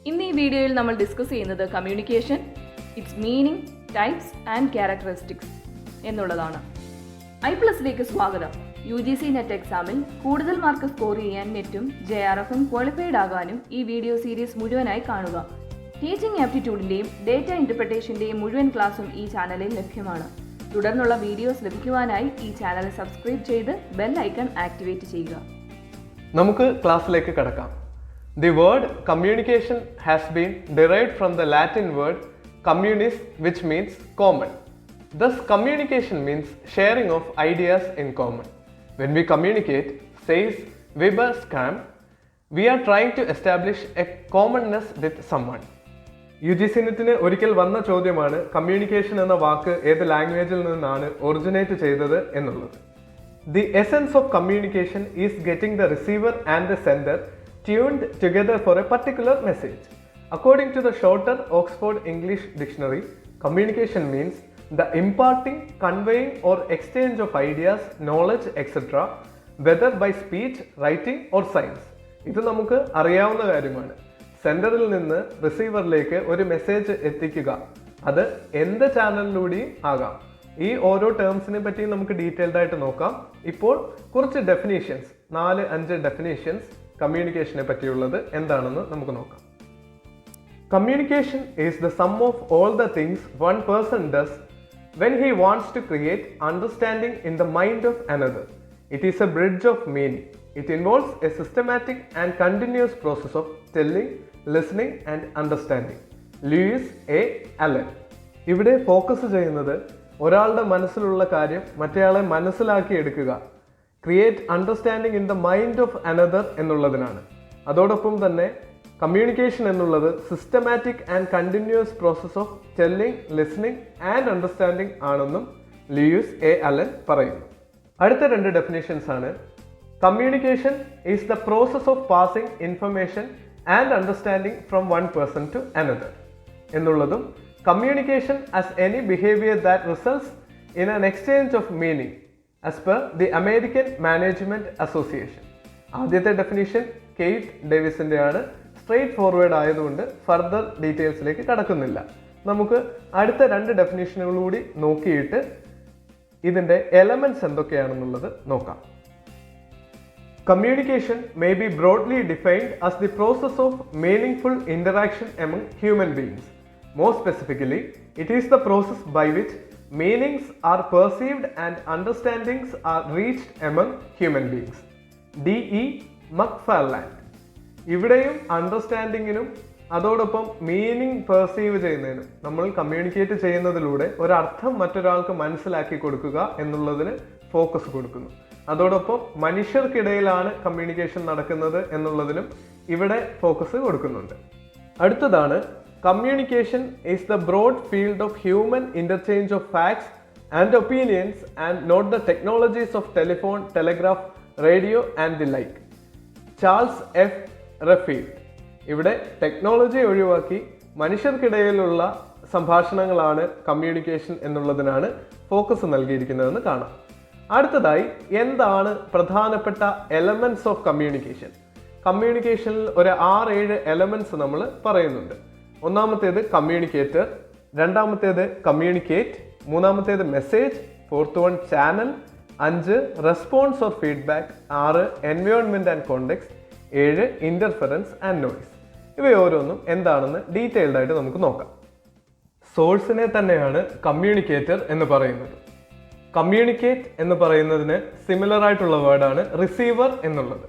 ഇന്ന് ഈ വീഡിയോയിൽ നമ്മൾ ഡിസ്കസ് ചെയ്യുന്നത് communication, it's meaning, types and characteristics എന്നുള്ളതാണ്. IPLSലേക്ക് സ്വാഗതം. UGC നെറ്റ് എക്സാമിൽ കൂടുതൽ മാർക്ക് സ്കോർ ചെയ്യാൻ നെറ്റും JRFും ക്വാളിഫൈഡ് ആകാനും ഈ വീഡിയോ സീരീസ് മുഴുവനായി കാണുക. ടീച്ചിങ് ആപ്റ്റിറ്റ്യൂഡിൻ്റെയും ഡേറ്റ ഇൻ്റർപ്രിട്ടേഷൻ്റെയും മുഴുവൻ ക്ലാസ്സും ഈ ചാനലിൽ ലഭ്യമാണ്. തുടർന്നുള്ള വീഡിയോസ് ലഭിക്കുവാനായി ഈ ചാനൽ സബ്സ്ക്രൈബ് ചെയ്ത് ബെൽ ഐക്കൺ ആക്ടിവേറ്റ് ചെയ്യുക. നമുക്ക് ക്ലാസ്സിലേക്ക് കടക്കാം. The word communication has been derived from the Latin word communis, which means common. Thus, communication means sharing of ideas in common. When we communicate, says Weber-Scram, we are trying to establish a commonness with someone. UGC നെറ്റിന് ഒരിക്കൽ വന്ന ചോദ്യമാണ് communication എന്ന വാക്ക് ഏത് ലാംഗ്വേജിൽ നിന്നാണ് originate ചെയ്തത് എന്നുള്ളത്. The essence of communication is getting the receiver and the sender tuned together for a particular message. According to the shorter Oxford English Dictionary, communication means the imparting, conveying or exchange of ideas, knowledge, etc., whether by speech, writing or signs. ഇത് നമുക്ക് അറിയാവുന്ന കാര്യമാണ്. സെൻഡറിൽ നിന്ന് റിസീവറിലേക്ക് ഒരു message എത്തിക്കുക, അത് എന്ത് ചാനലിലൂടെയും ആകാം. ഈ ഓരോ ടേംസിനെ പറ്റി നമുക്ക് ഡീറ്റെയിൽഡ് ആയിട്ട് നോക്കാം. ഇപ്പോൾ കുറച്ച് ഡെഫിനേഷൻസ്, 4-5 ഡെഫിനേഷൻസ് കമ്മ്യൂണിക്കേഷനെ പറ്റിയുള്ളത് എന്താണെന്ന് നമുക്ക് നോക്കാം. Communication is the sum of all the things one person does when he wants to create understanding in the mind of another. It is a bridge of meaning. It involves a systematic and continuous process of telling, listening and understanding. Louis A Allen. ഇവിടെ focus ചെയ്യുന്നത് ഒരാളുടെ മനസ്സിലുള്ള കാര്യം മറ്റേയാളെ മനസ്സിലാക്കി എടുക്കുക, create understanding in the mind of another എന്നുള്ളതിനാണ്. അതോടൊപ്പം തന്നെ കമ്മ്യൂണിക്കേഷൻ എന്നുള്ളത് systematic and continuous process of telling, listening and understanding ആണെന്നും ലൂയിസ് എ അലൻ പറയുന്നു. അടുത്ത 2 ഡെഫിനേഷൻസ് ആണ്. Communication is the process of passing information and understanding from one person to another എന്നുള്ളതും communication as any behaviour that results in an exchange of meaning as per the American management association. ആദ്യത്തെ definition Kate ഡേവിസിന്റെ ആണ്. Straight forward ആയതുകൊണ്ട് further ഡീറ്റെയിൽസിലേക്ക് കടക്കുന്നില്ല. നമുക്ക് അടുത്ത 2 ഡെഫിനിഷനുകൾ കൂടി നോക്കിയിട്ട് ഇതിന്റെ എലമെന്റ്സ് എന്തൊക്കെയാണെന്നുള്ളത് നോക്കാം. Communication may be broadly defined as the process of meaningful interaction among human beings. More specifically, it is the process by which meanings are perceived and understandings are reached among human beings. D.E. McFarland. ഇവിടെയും അണ്ടർസ്റ്റാൻഡിങ്ങിനും അതോടൊപ്പം meaning perceive ചെയ്യുന്നതിനും നമ്മൾ communicate ചെയ്യുന്നതിലൂടെ ഒരർത്ഥം മറ്റൊരാൾക്ക് മനസ്സിലാക്കി കൊടുക്കുക എന്നുള്ളതിന് ഫോക്കസ് കൊടുക്കുന്നു. അതോടൊപ്പം മനുഷ്യർക്കിടയിലാണ് കമ്മ്യൂണിക്കേഷൻ നടക്കുന്നത് എന്നുള്ളതിനും ഇവിടെ ഫോക്കസ് കൊടുക്കുന്നുണ്ട്. അടുത്തതാണ് communication is the broad field of human interchange of facts and opinions and not the technologies of telephone, telegraph, radio and the like. Charles F Redfield. ഇവിടെ ടെക്നോളജി ഒഴിവാക്കി മനുഷ്യർക്കിടയിലുള്ള സംഭാഷണങ്ങളാണ് കമ്മ്യൂണിക്കേഷൻ എന്നുള്ളതിനാണ് ഫോക്കസ് നൽകിയിരിക്കുന്നതെന്ന് കാണാം. അടുത്തതായി എന്താണ് പ്രധാനപ്പെട്ട എലമെന്റ്സ് ഓഫ് കമ്മ്യൂണിക്കേഷൻ? കമ്മ്യൂണിക്കേഷനിൽ ഒരു 6-7 elements നമ്മൾ പറയുന്നുണ്ട്. ഒന്നാമത്തേത് കമ്മ്യൂണിക്കേറ്റർ, രണ്ടാമത്തേത് കമ്മ്യൂണിക്കേറ്റ്, മൂന്നാമത്തേത് message, 4th one channel, 5 response or feedback, 6 environment and context, 7 interference and noise. ഇവയോരോന്നും എന്താണെന്ന് ഡീറ്റെയിൽഡ് ആയിട്ട് നമുക്ക് നോക്കാം. സോഴ്സിനെ തന്നെയാണ് കമ്മ്യൂണിക്കേറ്റർ എന്ന് പറയുന്നത്. കമ്മ്യൂണിക്കേറ്റ് എന്ന് പറയുന്നതിന് സിമിലർ ആയിട്ടുള്ള വേർഡാണ് റിസീവർ എന്നുള്ളത്.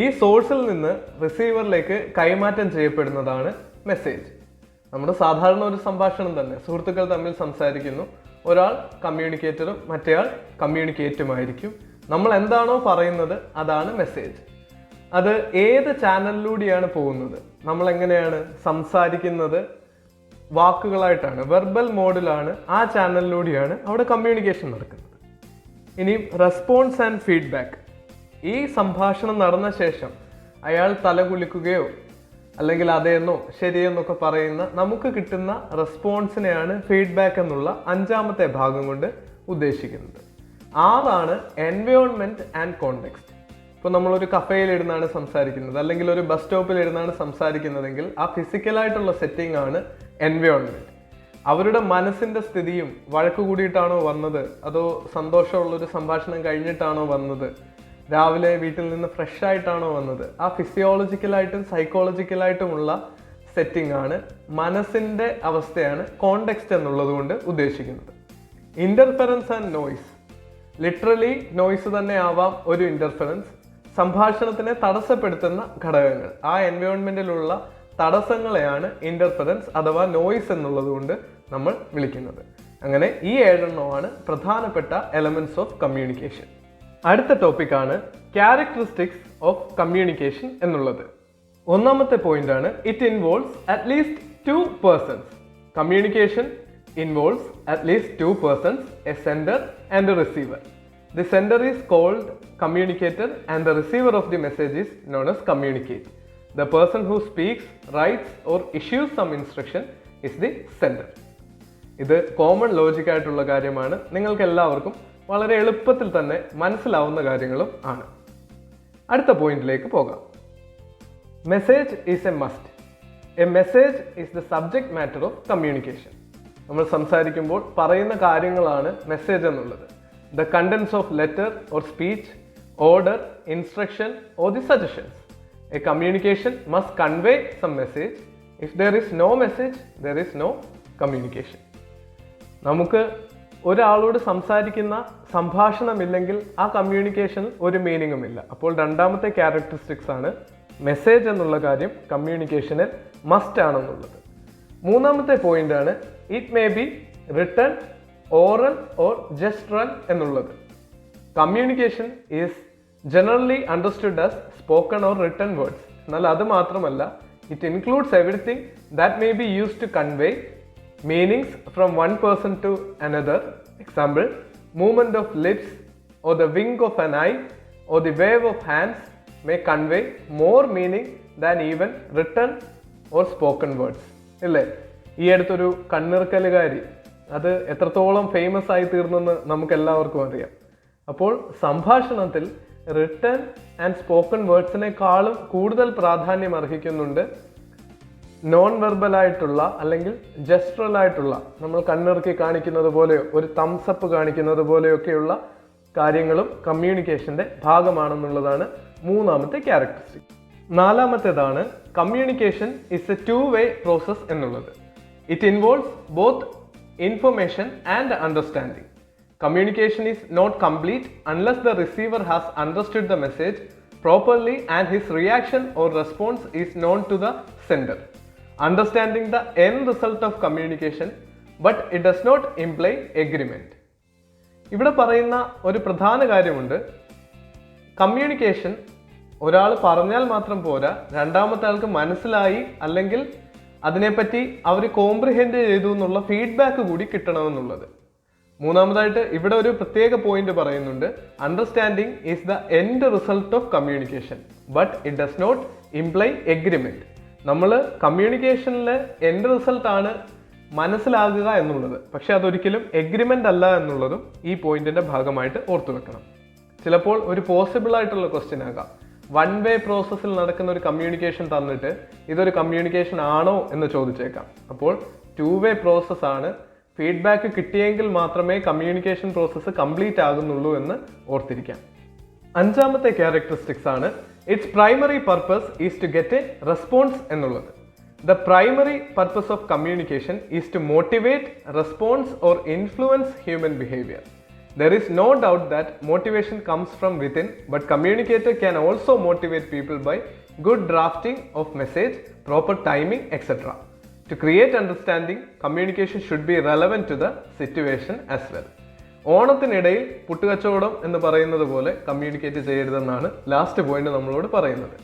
ഈ സോഴ്സിൽ നിന്ന് റിസീവറിലേക്ക് കൈമാറ്റം ചെയ്യപ്പെടുന്നതാണ് മെസ്സേജ്. നമ്മുടെ സാധാരണ ഒരു സംഭാഷണം തന്നെ, സുഹൃത്തുക്കൾ തമ്മിൽ സംസാരിക്കുന്നു, ഒരാൾ കമ്മ്യൂണിക്കേറ്ററും മറ്റേയാൾ കമ്മ്യൂണിക്കേറ്റുമായിരിക്കും. നമ്മൾ എന്താണോ പറയുന്നത് അതാണ് മെസ്സേജ്. അത് ഏത് ചാനലിലൂടെയാണ് പോകുന്നത്, നമ്മൾ എങ്ങനെയാണ് സംസാരിക്കുന്നത്, വാക്കുകളായിട്ടാണ്, വെർബൽ മോഡിലാണ്, ആ ചാനലിലൂടെയാണ് അവിടെ കമ്മ്യൂണിക്കേഷൻ നടക്കുന്നത്. ഇനി റെസ്പോൺസ് ആൻഡ് ഫീഡ്ബാക്ക്. ഈ സംഭാഷണം നടന്ന ശേഷം അയാൾ തലകുലുക്കുകയോ അല്ലെങ്കിൽ അതേന്നോ ശരിയെന്നൊക്കെ പറയുന്ന നമുക്ക് കിട്ടുന്ന റെസ്പോൺസിനെയാണ് ഫീഡ്ബാക്ക് എന്നുള്ള 5ാമത്തെ ഭാഗം കൊണ്ട് ഉദ്ദേശിക്കുന്നത്. 6 എൻവയോൺമെന്റ് ആൻഡ് കോണ്ടെക്സ്റ്റ്. ഇപ്പോൾ നമ്മളൊരു കഫേയിലിരുന്നാണ് സംസാരിക്കുന്നത്, അല്ലെങ്കിൽ ഒരു ബസ് സ്റ്റോപ്പിലിരുന്നാണ് സംസാരിക്കുന്നതെങ്കിൽ ആ ഫിസിക്കലായിട്ടുള്ള സെറ്റിംഗ് ആണ് എൻവയോൺമെൻറ്റ്. അവരുടെ മനസ്സിൻ്റെ സ്ഥിതിയും വഴക്ക് കൂടിയിട്ടാണോ വന്നത്, അതോ സന്തോഷമുള്ളൊരു സംഭാഷണം കഴിഞ്ഞിട്ടാണോ വന്നത്, രാവിലെ വീട്ടിൽ നിന്ന് ഫ്രഷ് ആയിട്ടാണോ വന്നത്, ആ ഫിസിയോളജിക്കലായിട്ടും സൈക്കോളജിക്കലായിട്ടുമുള്ള സെറ്റിംഗ് ആണ്, മനസ്സിൻ്റെ അവസ്ഥയാണ് കോണ്ടെക്സ്റ്റ് എന്നുള്ളത് കൊണ്ട് ഉദ്ദേശിക്കുന്നത്. ഇൻ്റർഫെറൻസ് ആൻഡ് നോയ്സ്, ലിറ്ററലി നോയ്സ് തന്നെ ആവാം ഒരു ഇൻ്റർഫെറൻസ്. സംഭാഷണത്തിനെ തടസ്സപ്പെടുത്തുന്ന ഘടകങ്ങൾ, ആ എൻവയോൺമെൻറ്റിലുള്ള തടസ്സങ്ങളെയാണ് ഇൻ്റർഫെറൻസ് അഥവാ നോയ്സ് എന്നുള്ളത് കൊണ്ട് നമ്മൾ വിളിക്കുന്നത്. അങ്ങനെ ഈ 7 പ്രധാനപ്പെട്ട എലമെന്റ്സ് ഓഫ് കമ്മ്യൂണിക്കേഷൻ. അടുത്ത ടോപ്പിക്കാണ് ക്യാരക്ടറിസ്റ്റിക്സ് ഓഫ് കമ്മ്യൂണിക്കേഷൻ എന്നുള്ളത്. ഒന്നാമത്തെ പോയിന്റ് ആണ് it involves at least 2 persons. Communication involves at least 2 persons, A sender and A receiver. The sender is called communicator and the receiver of the message is known as communicate. The person who speaks, writes or issues some instruction is the sender. ഇത് common logic ആയിട്ടുള്ള കാര്യമാണ്, നിങ്ങൾക്ക് എല്ലാവർക്കും വളരെ എളുപ്പത്തിൽ തന്നെ മനസ്സിലാവുന്ന കാര്യങ്ങളും ആണ്. അടുത്ത പോയിന്റിലേക്ക് പോകാം. Message is A must. A message is the subject matter of communication. നമ്മൾ സംസാരിക്കുമ്പോൾ പറയുന്ന കാര്യങ്ങളാണ് മെസ്സേജ് എന്നുള്ളത്. The contents of letter or speech, order, instruction or the suggestions. A communication must convey some message. If there is no message, there is no communication. നമുക്ക് ഒരാളോട് സംസാരിക്കുന്ന സംഭാഷണമില്ലെങ്കിൽ ആ കമ്മ്യൂണിക്കേഷനിൽ ഒരു മീനിങ്ങുമില്ല. അപ്പോൾ രണ്ടാമത്തെ ക്യാരക്ടറിസ്റ്റിക്സ് ആണ് മെസ്സേജ് എന്നുള്ള കാര്യം കമ്മ്യൂണിക്കേഷനിൽ മസ്റ്റ് ആണെന്നുള്ളത്. മൂന്നാമത്തെ പോയിന്റ് ആണ് it may be written, oral or gestural എന്നുള്ളത്. Communication is generally understood as spoken or written words. എന്നാൽ അത് മാത്രമല്ല, it includes everything that may be used to convey meanings from one person to another. Example, movement of lips or the wink of an eye or the wave of hands may convey more meaning than even written or spoken words. ഇല്ലേ? ഈ അടുത്തൊരു കണ്ണിറുക്കലുകാരി, അത് എത്രത്തോളം famous ആയി തീർന്നെന്ന് നമുക്ക് എല്ലാവർക്കും അറിയാം. അപ്പോൾ സംഭാഷണത്തിൽ റിട്ടൺ ആൻഡ് സ്പോക്കൺ വേർഡ്സിനേക്കാളും കൂടുതൽ പ്രാധാന്യം അർഹിക്കുന്നുണ്ട് നോൺ വെർബലായിട്ടുള്ള അല്ലെങ്കിൽ ജസ്റ്ററലായിട്ടുള്ള, നമ്മൾ കണ്ണിറുക്കി കാണിക്കുന്നത് പോലെയോ ഒരു തംസപ്പ് കാണിക്കുന്നത് പോലെയൊക്കെയുള്ള കാര്യങ്ങളും കമ്മ്യൂണിക്കേഷൻ്റെ ഭാഗമാണെന്നുള്ളതാണ് മൂന്നാമത്തെ ക്യാരക്ടറിസ്റ്റിക്. നാലാമത്തേതാണ് communication is a 2-way process എന്നുള്ളത്. It involves both information and understanding. Communication is not complete unless the receiver has understood the message properly and his reaction or response is known to the sender. Understanding the end result of communication, but it does not imply agreement. ഇവിടെ പറയുന്ന ഒരു പ്രധാന കാര്യമുണ്ട്. Communication ഒരാൾ പറഞ്ഞാൽ മാത്രം പോരാ, രണ്ടാമത്തെ ആൾക്ക് മനസ്സിലായി അല്ലെങ്കിൽ അതിനെപ്പറ്റി അവർ കോംപ്രിഹെൻഡ് ചെയ്തു എന്നുള്ള ഫീഡ്ബാക്ക് കൂടി കിട്ടണമെന്നുള്ളത്. മൂന്നാമതായിട്ട് ഇവിടെ ഒരു പ്രത്യേക പോയിന്റ് പറയുന്നുണ്ട്. Understanding is the end result of communication but it does not imply agreement. നമ്മൾ കമ്മ്യൂണിക്കേഷനിലെ എൻഡ് റിസൾട്ട് ആണ് മനസ്സിലാകുക എന്നുള്ളത്, പക്ഷെ അതൊരിക്കലും എഗ്രിമെന്റ് അല്ല എന്നുള്ളതും ഈ പോയിന്റിന്റെ ഭാഗമായിട്ട് ഓർത്തു വെക്കണം. ചിലപ്പോൾ ഒരു പോസിബിൾ ആയിട്ടുള്ള ക്വസ്റ്റ്യൻ ആകാം. 1-way പ്രോസസ്സിൽ നടക്കുന്ന ഒരു കമ്മ്യൂണിക്കേഷൻ തന്നിട്ട് ഇതൊരു കമ്മ്യൂണിക്കേഷൻ ആണോ എന്ന് ചോദിച്ചേക്കാം. അപ്പോൾ 2-way പ്രോസസ്സാണ്. ഫീഡ്ബാക്ക് കിട്ടിയെങ്കിൽ മാത്രമേ കമ്മ്യൂണിക്കേഷൻ പ്രോസസ്സ് കംപ്ലീറ്റ് ആകുന്നുള്ളൂ എന്ന് ഓർത്തിരിക്കാം. അഞ്ചാമത്തെ ക്യാരക്ടറിസ്റ്റിക്സ് ആണ് it's primary purpose is to get a response എന്നുള്ളത്. The primary purpose of communication is to motivate, response or influence human behaviour. There is no doubt that motivation comes from within, but communicator can also motivate people by good drafting of message, proper timing, etc. To create understanding, communication should be relevant to the situation as well. ഓണത്തിനിടയിൽ പുട്ടുകച്ചവടം എന്ന് പറയുന്നത് പോലെ communicate ചെയ്യരുതെന്നാണ് last point നമ്മളോട് പറയുന്നത്.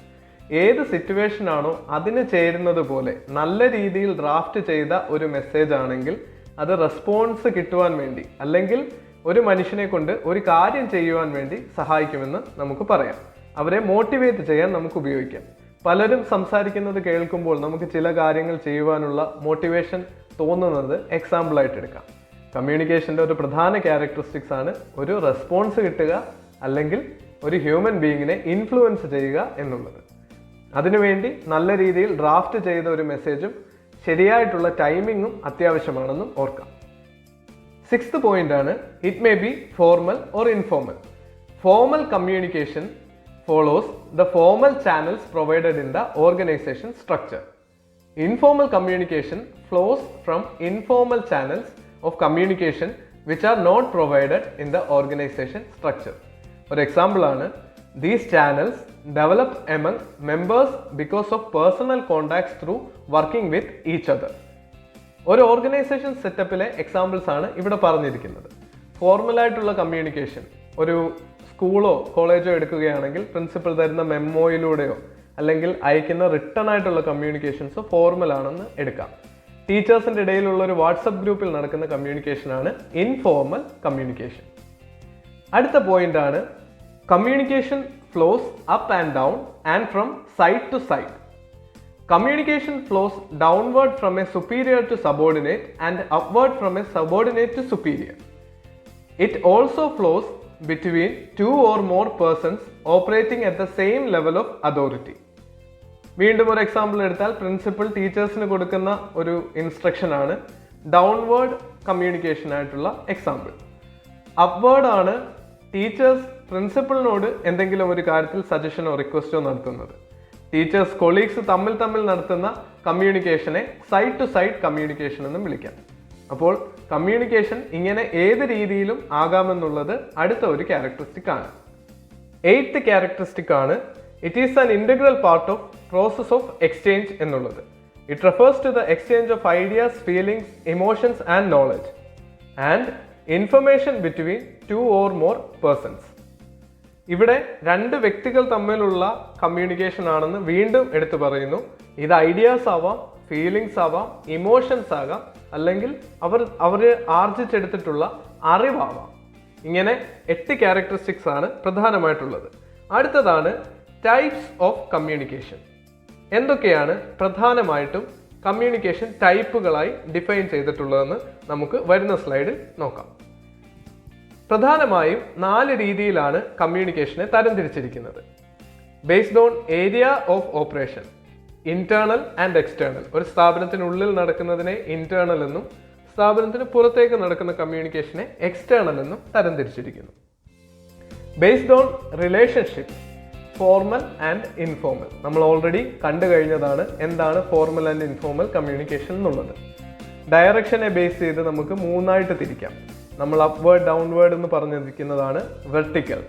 ഏത് situation ആണോ അതിന് ചേരുന്നത് പോലെ നല്ല രീതിയിൽ ഡ്രാഫ്റ്റ് ചെയ്ത ഒരു മെസ്സേജ് ആണെങ്കിൽ അത് റെസ്പോൺസ് കിട്ടുവാൻ വേണ്ടി അല്ലെങ്കിൽ ഒരു മനുഷ്യനെ കൊണ്ട് ഒരു കാര്യം ചെയ്യുവാൻ വേണ്ടി സഹായിക്കുമെന്ന് നമുക്ക് പറയാം. അവരെ മോട്ടിവേറ്റ് ചെയ്യാൻ നമുക്ക് ഉപയോഗിക്കാം. പലരും സംസാരിക്കുന്നത് കേൾക്കുമ്പോൾ നമുക്ക് ചില കാര്യങ്ങൾ ചെയ്യുവാനുള്ള മോട്ടിവേഷൻ തോന്നുന്നത് എക്സാമ്പിളായിട്ട് എടുക്കാം. കമ്മ്യൂണിക്കേഷൻ്റെ ഒരു പ്രധാന ക്യാരക്ടറിസ്റ്റിക്സ് ആണ് ഒരു റെസ്പോൺസ് കിട്ടുക അല്ലെങ്കിൽ ഒരു ഹ്യൂമൻ ബീയിങ്ങിനെ ഇൻഫ്ലുവൻസ് ചെയ്യുക എന്നുള്ളത്. അതിനുവേണ്ടി നല്ല രീതിയിൽ ഡ്രാഫ്റ്റ് ചെയ്ത ഒരു മെസ്സേജും ശരിയായിട്ടുള്ള ടൈമിങ്ങും അത്യാവശ്യമാണെന്നും ഓർക്കാം. 6th പോയിന്റ് ആണ്, it may B formal or informal. Formal communication follows the formal channels provided in the organization structure. Informal communication flows from informal channels of communication which are not provided in the organization structure. For example ആണ്, these channels develop among members because of personal contacts through working with each other. ഒരു organisation സെറ്റപ്പിലെ examples ആണ് ഇവിടെ പറഞ്ഞിരിക്കുന്നത്. ഫോർമലായിട്ടുള്ള communication, ഒരു സ്കൂളോ കോളേജോ എടുക്കുകയാണെങ്കിൽ principal തരുന്ന മെമ്മോയിലൂടെയോ അല്ലെങ്കിൽ അയക്കുന്ന റിട്ടേൺ ആയിട്ടുള്ള കമ്മ്യൂണിക്കേഷൻസോ ഫോർമൽ ആണെന്ന് എടുക്കാം. ടീച്ചേഴ്സിൻ്റെ ഇടയിലുള്ള ഒരു വാട്സപ്പ് ഗ്രൂപ്പിൽ നടക്കുന്ന കമ്മ്യൂണിക്കേഷനാണ് ഇൻഫോർമൽ കമ്മ്യൂണിക്കേഷൻ. അടുത്ത പോയിന്റ് ആണ്, communication flows up and down and from side to side. Communication flows downward from a superior to subordinate and upward from a subordinate to superior. It also flows between two or more persons operating at the same level of authority. വീണ്ടും ഒരു example എടുത്താൽ, principal ടീച്ചേഴ്സിന് കൊടുക്കുന്ന ഒരു instruction ആണ് downward communication ആയിട്ടുള്ള example. Upward ആണ് teachers പ്രിൻസിപ്പലിനോട് എന്തെങ്കിലും ഒരു കാര്യത്തിൽ സജഷനോ റിക്വസ്റ്റോ നടത്തുന്നത്. ടീച്ചേഴ്സ് കൊളീഗ്സ് തമ്മിൽ നടത്തുന്ന കമ്മ്യൂണിക്കേഷനെ സൈഡ് ടു സൈഡ് കമ്മ്യൂണിക്കേഷൻ എന്നും വിളിക്കാം. അപ്പോൾ കമ്മ്യൂണിക്കേഷൻ ഇങ്ങനെ ഏത് രീതിയിലും ആകാമെന്നുള്ളത് അടുത്ത ഒരു ക്യാരക്ടറിസ്റ്റിക് ആണ്. 8th ക്യാരക്ടറിസ്റ്റിക് ആണ്, it is an integral part of process of exchange എന്നുള്ളത്. It refers to the exchange of ideas, feelings, emotions and knowledge and information between 2 or more persons. ഇവിടെ 2 വ്യക്തികൾ തമ്മിലുള്ള കമ്മ്യൂണിക്കേഷൻ ആണെന്ന് വീണ്ടും എടുത്തു പറയുന്നു. ഇത് ഐഡിയാസ് ആവാം, ഫീലിങ്സ് ആവാം, ഇമോഷൻസ് ആകാം, അല്ലെങ്കിൽ അവർ ആർജിച്ചെടുത്തിട്ടുള്ള അറിവാവാം. ഇങ്ങനെ 8 ക്യാരക്ടറിസ്റ്റിക്സ് ആണ് പ്രധാനമായിട്ടുള്ളത്. അടുത്തതാണ് ടൈപ്സ് ഓഫ് കമ്മ്യൂണിക്കേഷൻ. എന്തൊക്കെയാണ് പ്രധാനമായിട്ടും കമ്മ്യൂണിക്കേഷൻ ടൈപ്പുകളായി ഡിഫൈൻ ചെയ്തിട്ടുള്ളതെന്ന് നമുക്ക് വരുന്ന സ്ലൈഡിൽ നോക്കാം. പ്രധാനമായും 4 രീതിയിലാണ് കമ്മ്യൂണിക്കേഷനെ തരംതിരിച്ചിരിക്കുന്നത്. Based on area of operation, internal and external. ഒരു സ്ഥാപനത്തിനുള്ളിൽ നടക്കുന്നതിനെ ഇന്റേണൽ എന്നും സ്ഥാപനത്തിന് പുറത്തേക്ക് നടക്കുന്ന കമ്മ്യൂണിക്കേഷനെ എക്സ്റ്റേണൽ എന്നും തരംതിരിച്ചിരിക്കുന്നു. Based on relationship, formal and informal. നമ്മൾ ഓൾറെഡി കണ്ടു കഴിഞ്ഞതാണ് എന്താണ് ഫോർമൽ ആൻഡ് ഇൻഫോർമൽ കമ്മ്യൂണിക്കേഷൻ എന്നുള്ളത്. ഡയറക്ഷനെ ബേസ് ചെയ്ത് നമുക്ക് 3ആയിട്ട് തിരിക്കാം. നമ്മൾ അപ്വേർഡ്, ഡൗൺവേർഡ് എന്ന് പറഞ്ഞിരിക്കുന്നതാണ് വെർട്ടിക്കൽ.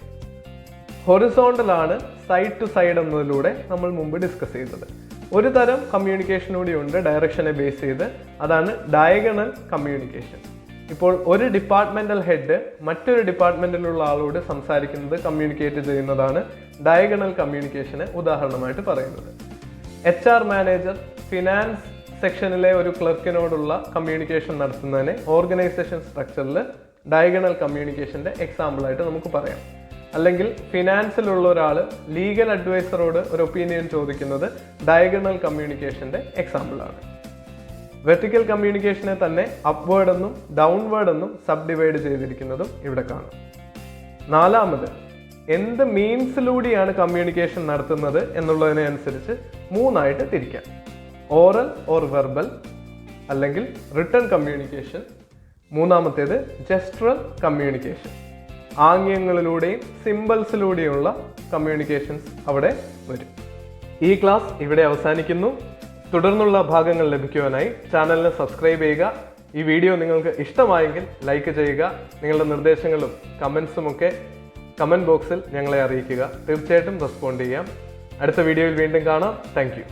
ഹൊറിസോണ്ടൽ ആണ് സൈഡ് ടു സൈഡ് എന്നതിലൂടെ നമ്മൾ മുമ്പ് ഡിസ്കസ് ചെയ്തത്. ഒരു തരം കമ്മ്യൂണിക്കേഷൻ കൂടി ഉണ്ട് ഡയറക്ഷനെ ബേസ് ചെയ്ത്, അതാണ് ഡയഗണൽ കമ്മ്യൂണിക്കേഷൻ. ഇപ്പോൾ ഒരു ഡിപ്പാർട്ട്മെന്റൽ ഹെഡ് മറ്റൊരു ഡിപ്പാർട്ട്മെന്റിലുള്ള ആളോട് സംസാരിക്കുന്നത്, കമ്മ്യൂണിക്കേറ്റ് ചെയ്യുന്നതാണ് ഡയഗണൽ കമ്മ്യൂണിക്കേഷന് ഉദാഹരണമായിട്ട് പറയുന്നത്. HR മാനേജർ ഫിനാൻസ് സെക്ഷനിലെ ഒരു ക്ലർക്കിനോടുള്ള കമ്മ്യൂണിക്കേഷൻ നടത്തുന്നതിനെ ഓർഗനൈസേഷൻ സ്ട്രക്ചറിൽ ഡയഗണൽ കമ്മ്യൂണിക്കേഷൻ്റെ എക്സാമ്പിളായിട്ട് നമുക്ക് പറയാം. അല്ലെങ്കിൽ ഫിനാൻസിലുള്ള ഒരാൾ ലീഗൽ അഡ്വൈസറോട് ഒരു ഒപ്പീനിയൻ ചോദിക്കുന്നത് ഡയഗണൽ കമ്മ്യൂണിക്കേഷൻ്റെ എക്സാമ്പിളാണ്. വെർട്ടിക്കൽ കമ്മ്യൂണിക്കേഷനെ തന്നെ അപ്വേർഡ് എന്നും ഡൗൺവേർഡ് എന്നും സബ് ഡിവൈഡ് ചെയ്തിരിക്കുന്നതും ഇവിടെ കാണാം. 4ാമത്, എന്ത് മീൻസിലൂടെയാണ് കമ്മ്യൂണിക്കേഷൻ നടത്തുന്നത് എന്നുള്ളതിനെ അനുസരിച്ച് 3ആയിട്ട് തിരിക്കാം. ഓറൽ ഓർ വെർബൽ, അല്ലെങ്കിൽ റിട്ടൺ കമ്മ്യൂണിക്കേഷൻ. 3ാമത്തേത് ജെസ്ട്രൽ കമ്മ്യൂണിക്കേഷൻ. ആംഗ്യങ്ങളിലൂടെയും സിംബൽസിലൂടെയുള്ള കമ്മ്യൂണിക്കേഷൻസ് അവിടെ വരും. ഈ ക്ലാസ് ഇവിടെ അവസാനിക്കുന്നു. തുടർന്നുള്ള ഭാഗങ്ങൾ ലഭിക്കുവാനായി ചാനലിനെ സബ്സ്ക്രൈബ് ചെയ്യുക. ഈ വീഡിയോ നിങ്ങൾക്ക് ഇഷ്ടമായെങ്കിൽ ലൈക്ക് ചെയ്യുക. നിങ്ങളുടെ നിർദ്ദേശങ്ങളും കമൻസും ഒക്കെ കമൻറ്റ് ബോക്സിൽ ഞങ്ങളെ അറിയിക്കുക. തീർച്ചയായിട്ടും റെസ്പോണ്ട് ചെയ്യാം. അടുത്ത വീഡിയോയിൽ വീണ്ടും കാണാം. Thank you.